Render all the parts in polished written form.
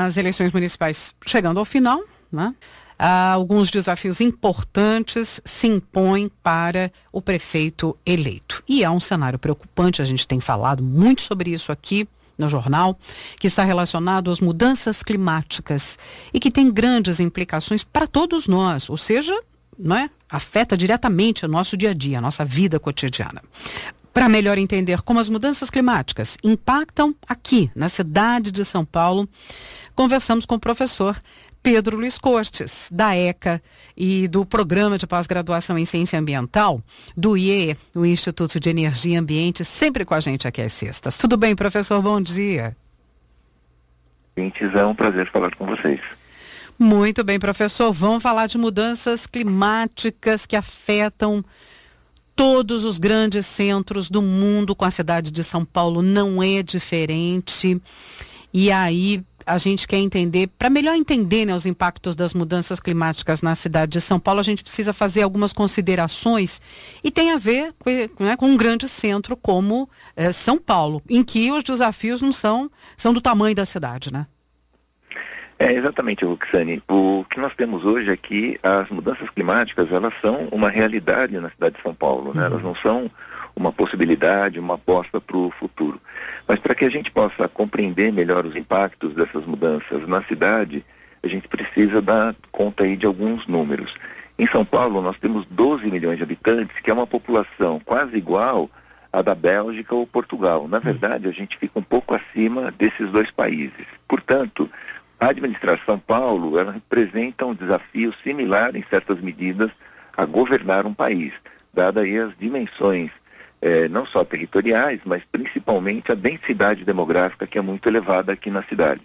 as eleições municipais chegando ao final, né? Alguns desafios importantes se impõem para o prefeito eleito. E é um cenário preocupante, a gente tem falado muito sobre isso aqui no jornal, que está relacionado às mudanças climáticas e que tem grandes implicações para todos nós, ou seja, não é? Afeta diretamente o nosso dia a dia, a nossa vida cotidiana. Para melhor entender como as mudanças climáticas impactam aqui na cidade de São Paulo, conversamos com o professor Pedro Luiz Cortes, da ECA e do Programa de Pós-Graduação em Ciência Ambiental, do IEE, o Instituto de Energia e Ambiente, sempre com a gente aqui às sextas. Tudo bem, professor? Bom dia. É um prazer falar com vocês. Muito bem, professor. Vamos falar de mudanças climáticas que afetam todos os grandes centros do mundo, com a cidade de São Paulo não é diferente. E aí a gente quer entender, para melhor entender, né, os impactos das mudanças climáticas na cidade de São Paulo, a gente precisa fazer algumas considerações e tem a ver com um grande centro como São Paulo, em que os desafios não são do tamanho da cidade, né? Exatamente, Roxane. O que nós temos hoje é que as mudanças climáticas, elas são uma realidade na cidade de São Paulo, né? Elas não são uma possibilidade, uma aposta para o futuro. Mas para que a gente possa compreender melhor os impactos dessas mudanças na cidade, a gente precisa dar conta aí de alguns números. Em São Paulo, nós temos 12 milhões de habitantes, que é uma população quase igual à da Bélgica ou Portugal. Na verdade, a gente fica um pouco acima desses dois países. Portanto, a administrar São Paulo, ela representa um desafio similar, em certas medidas, a governar um país, dadas aí as dimensões, não só territoriais, mas principalmente a densidade demográfica, que é muito elevada aqui na cidade.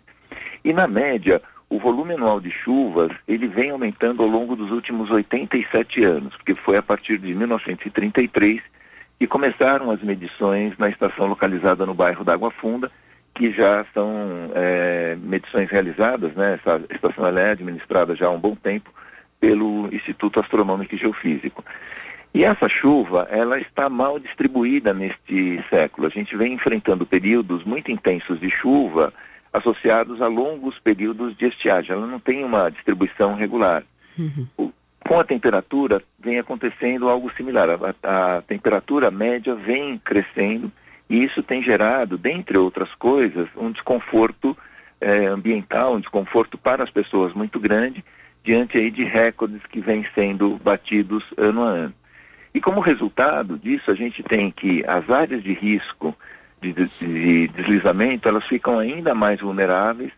E na média, o volume anual de chuvas, ele vem aumentando ao longo dos últimos 87 anos, porque foi a partir de 1933 que começaram as medições na estação localizada no bairro da Água Funda, que já são medições realizadas, né? Essa estação ela é administrada já há um bom tempo pelo Instituto Astronômico e Geofísico. E essa chuva, ela está mal distribuída neste século. A gente vem enfrentando períodos muito intensos de chuva associados a longos períodos de estiagem. Ela não tem uma distribuição regular. Com a temperatura, vem acontecendo algo similar. A temperatura média vem crescendo e isso tem gerado, dentre outras coisas, um desconforto ambiental, um desconforto para as pessoas muito grande, diante aí de recordes que vêm sendo batidos ano a ano. E como resultado disso, a gente tem que as áreas de risco de deslizamento, elas ficam ainda mais vulneráveis.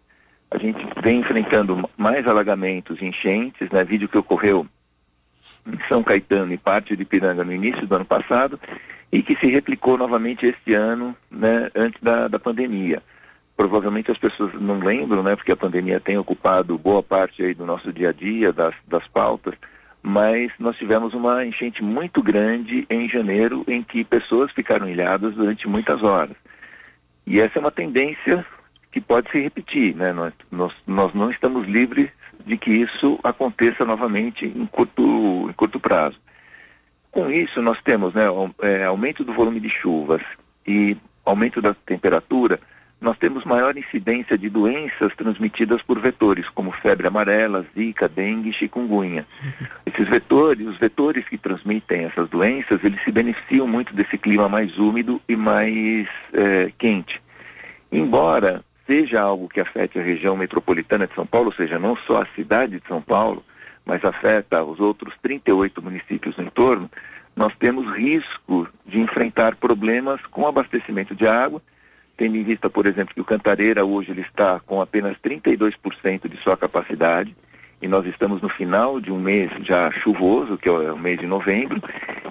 A gente vem enfrentando mais alagamentos e enchentes, né? Vídeo que ocorreu em São Caetano e parte de Ipiranga no início do ano passado e que se replicou novamente este ano, né, antes da pandemia. Provavelmente as pessoas não lembram, né, porque a pandemia tem ocupado boa parte aí do nosso dia a dia, das pautas, mas nós tivemos uma enchente muito grande em janeiro, em que pessoas ficaram ilhadas durante muitas horas. E essa é uma tendência que pode se repetir, né? Nós não estamos livres de que isso aconteça novamente em curto prazo. Com isso, nós temos, né, aumento do volume de chuvas e aumento da temperatura. Nós temos maior incidência de doenças transmitidas por vetores, como febre amarela, zika, dengue e chikungunya. Esses vetores, os vetores que transmitem essas doenças, eles se beneficiam muito desse clima mais úmido e mais quente. Embora seja algo que afete a região metropolitana de São Paulo, ou seja, não só a cidade de São Paulo, mas afeta os outros 38 municípios no entorno, nós temos risco de enfrentar problemas com abastecimento de água, tendo em vista, por exemplo, que o Cantareira hoje ele está com apenas 32% de sua capacidade, e nós estamos no final de um mês já chuvoso, que é o mês de novembro,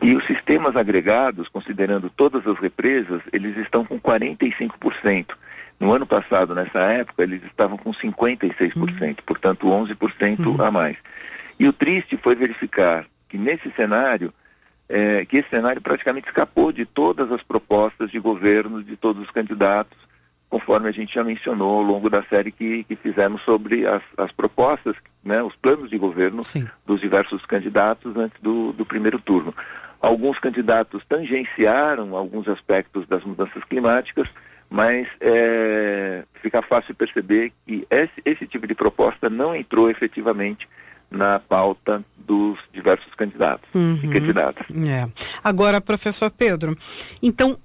e os sistemas agregados, considerando todas as represas, eles estão com 45%. No ano passado, nessa época, eles estavam com 56%, portanto 11% a mais. E o triste foi verificar que nesse cenário, que esse cenário praticamente escapou de todas as propostas de governo de todos os candidatos, conforme a gente já mencionou ao longo da série que fizemos sobre as propostas, né, os planos de governo dos diversos candidatos antes do primeiro turno. Alguns candidatos tangenciaram alguns aspectos das mudanças climáticas, mas fica fácil perceber que esse tipo de proposta não entrou efetivamente na pauta dos diversos candidatos e candidatas. Agora, professor Pedro, então,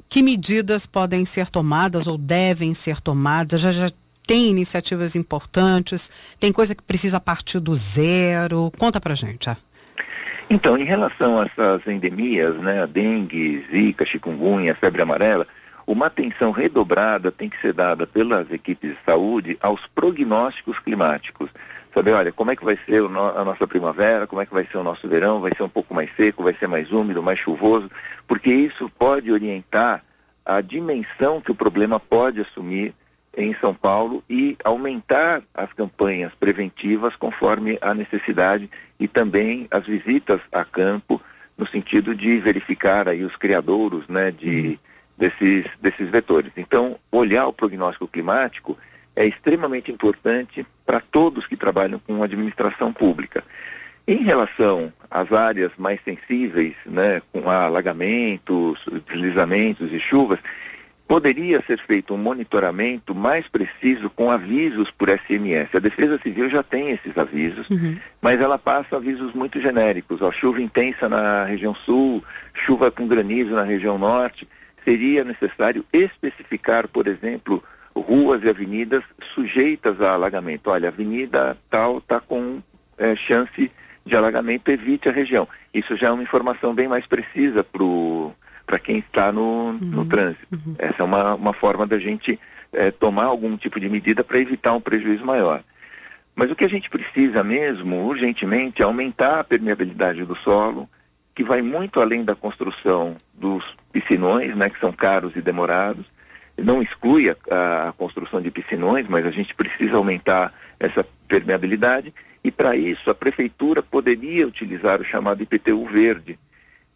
que medidas podem ser tomadas ou devem ser tomadas? Já tem iniciativas importantes? Tem coisa que precisa partir do zero? Conta pra gente. Então, em relação a essas endemias, né, a dengue, zika, chikungunya, febre amarela, uma atenção redobrada tem que ser dada pelas equipes de saúde aos prognósticos climáticos. Saber, olha, como é que vai ser a nossa primavera, como é que vai ser o nosso verão, vai ser um pouco mais seco, vai ser mais úmido, mais chuvoso, porque isso pode orientar a dimensão que o problema pode assumir em São Paulo e aumentar as campanhas preventivas conforme a necessidade e também as visitas a campo, no sentido de verificar aí os criadouros, né, desses vetores. Então, olhar o prognóstico climático é extremamente importante para todos que trabalham com administração pública. Em relação às áreas mais sensíveis, né, com alagamentos, deslizamentos e chuvas, poderia ser feito um monitoramento mais preciso com avisos por SMS. A Defesa Civil já tem esses avisos, mas ela passa avisos muito genéricos. Chuva intensa na região sul, chuva com granizo na região norte. Seria necessário especificar, por exemplo, ruas e avenidas sujeitas a alagamento. Olha, a avenida tal está com chance de alagamento, evite a região. Isso já é uma informação bem mais precisa para quem está no trânsito. Essa é uma forma da gente tomar algum tipo de medida para evitar um prejuízo maior. Mas o que a gente precisa mesmo, urgentemente, é aumentar a permeabilidade do solo, que vai muito além da construção dos piscinões, né, que são caros e demorados. Não exclui a construção de piscinões, mas a gente precisa aumentar essa permeabilidade, e para isso a prefeitura poderia utilizar o chamado IPTU verde.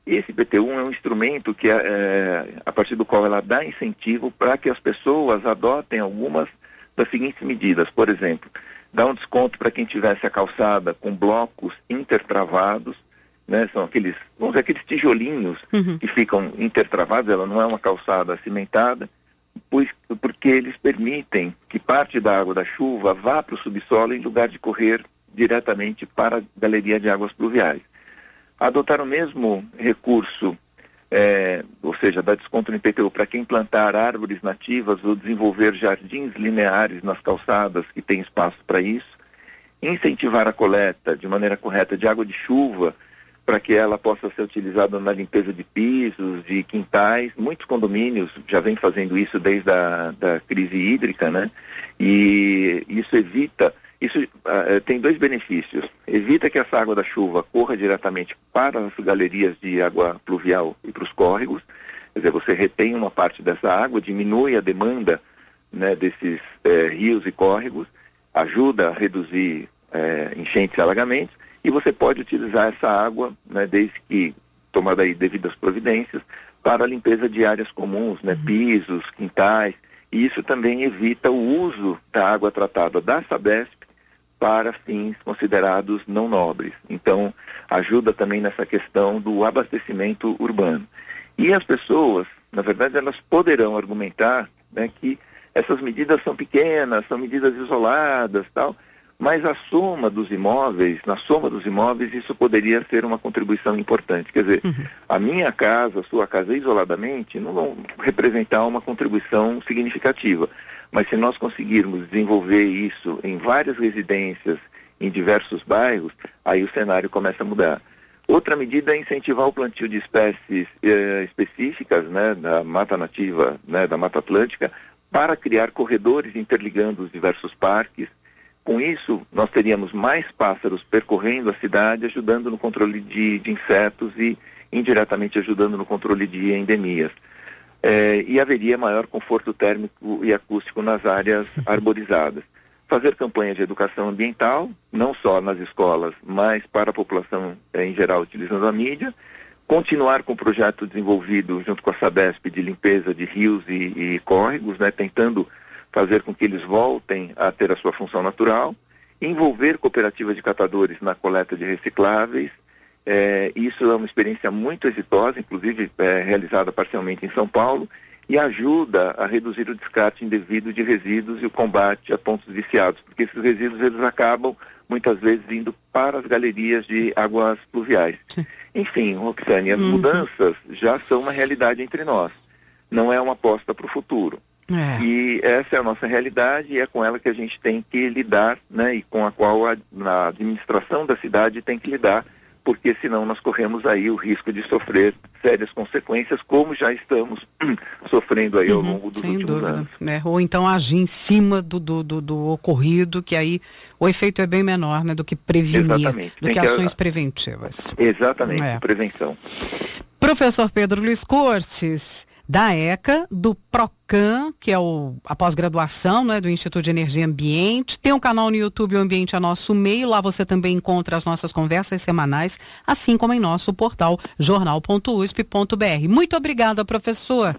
Esse IPTU é um instrumento que a partir do qual ela dá incentivo para que as pessoas adotem algumas das seguintes medidas. Por exemplo, dá um desconto para quem tivesse a calçada com blocos intertravados, né? São aqueles tijolinhos que ficam intertravados, ela não é uma calçada cimentada, porque eles permitem que parte da água da chuva vá para o subsolo em lugar de correr diretamente para a galeria de águas pluviais. Adotar o mesmo recurso, ou seja, dar desconto no IPTU para quem plantar árvores nativas ou desenvolver jardins lineares nas calçadas que tem espaço para isso, incentivar a coleta de maneira correta de água de chuva para que ela possa ser utilizada na limpeza de pisos, de quintais. Muitos condomínios já vêm fazendo isso desde a crise hídrica, né? E isso tem dois benefícios. Evita que essa água da chuva corra diretamente para as galerias de água pluvial e para os córregos. Quer dizer, você retém uma parte dessa água, diminui a demanda, né, desses rios e córregos, ajuda a reduzir enchentes e alagamentos, e você pode utilizar essa água, né, desde que tomada aí devidas providências, para a limpeza de áreas comuns, né, pisos, quintais, e isso também evita o uso da água tratada da Sabesp para fins considerados não nobres. Então, ajuda também nessa questão do abastecimento urbano. E as pessoas, na verdade, elas poderão argumentar, né, que essas medidas são pequenas, são medidas isoladas, tal, mas na soma dos imóveis, isso poderia ser uma contribuição importante. Quer dizer, a minha casa, a sua casa isoladamente, não vão representar uma contribuição significativa. Mas se nós conseguirmos desenvolver isso em várias residências, em diversos bairros, aí o cenário começa a mudar. Outra medida é incentivar o plantio de espécies específicas, né, da mata nativa, né, da Mata Atlântica, para criar corredores interligando os diversos parques. Com isso, nós teríamos mais pássaros percorrendo a cidade, ajudando no controle de insetos e indiretamente ajudando no controle de endemias. E haveria maior conforto térmico e acústico nas áreas arborizadas. Fazer campanha de educação ambiental, não só nas escolas, mas para a população em geral, utilizando a mídia. Continuar com o projeto desenvolvido junto com a Sabesp de limpeza de rios e córregos, né, tentando fazer com que eles voltem a ter a sua função natural. Envolver cooperativas de catadores na coleta de recicláveis. Isso é uma experiência muito exitosa, inclusive realizada parcialmente em São Paulo, e ajuda a reduzir o descarte indevido de resíduos e o combate a pontos viciados, porque esses resíduos eles acabam muitas vezes indo para as galerias de águas pluviais. Sim. Enfim, Roxane, as mudanças já são uma realidade entre nós, não é uma aposta para o futuro. E essa é a nossa realidade e é com ela que a gente tem que lidar, né, e com a qual a administração da cidade tem que lidar, porque senão nós corremos aí o risco de sofrer sérias consequências, como já estamos sofrendo aí ao longo dos últimos anos. Né? Ou então agir em cima do ocorrido, que aí o efeito é bem menor, né, do que prevenir, exatamente. do que ações preventivas. Exatamente, prevenção. Professor Pedro Luiz Cortes, da ECA, do PROCAN, que é a pós-graduação, né, do Instituto de Energia e Ambiente. Tem um canal no YouTube, O Ambiente é Nosso Meio. Lá você também encontra as nossas conversas semanais, assim como em nosso portal jornal.usp.br. Muito obrigada, professor.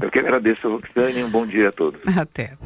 Eu que agradeço, Roxane, um bom dia a todos. Até.